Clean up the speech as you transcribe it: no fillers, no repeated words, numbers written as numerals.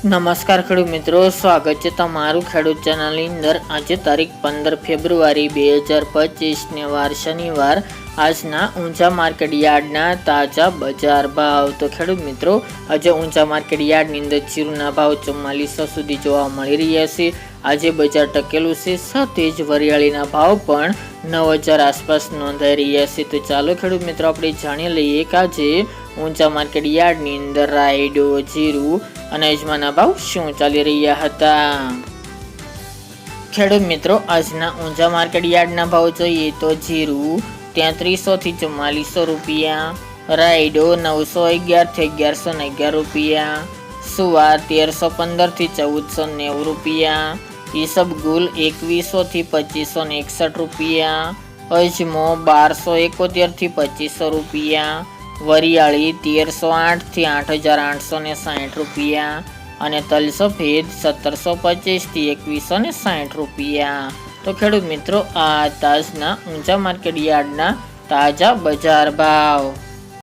નમસ્કાર ખેડૂત મિત્રો, સ્વાગત છે તમારું ખેડૂત ચેનલની અંદર। આજે તારીખ 15 ફેબ્રુઆરી 2025 ને વાર શનિવાર। આજના ઊંચા માર્કેટ યાર્ડના તાજા બજાર ભાવ। તો ખેડૂત મિત્રો, આજે ઊંચા માર્કેટ યાર્ડની અંદર જીરુના ભાવ 4400 સુધી જોવા મળી રહ્યા છે। આજે બજાર ટકેલું છે, સાથે જ વરિયાળીના ભાવ પણ 9000 આસપાસ નોંધાઈ રહ્યા છે। તો ચાલો ખેડૂત મિત્રો, આપણે જાણી લઈએ કે આજે ઊંચા માર્કેટ યાર્ડની અંદર રાયડો, જીરું અને અજમાના ભાવ શું ચાલી રહ્યા હતા। ખેડૂત મિત્રો, આજના ઊંચા માર્કેટ યાર્ડના ભાવ જોઈએ તો જીરું 3300 થી 4400 રૂપિયા, રાયડો 911 થી 1111 રૂપિયા, સુવાર 1315 થી 1490 રૂપિયા, ઈસબગુલ 2100 થી 2561 રૂપિયા, અજમો 1271 થી 2500 રૂપિયા, વરિયાળી 1308 થી 8860 રૂપિયા અને તલ સફેદ 1725 થી 2160 રૂપિયા। તો ખેડૂત મિત્રો, આ તાજના ઊંચા માર્કેટ યાર્ડના તાજા બજાર ભાવ।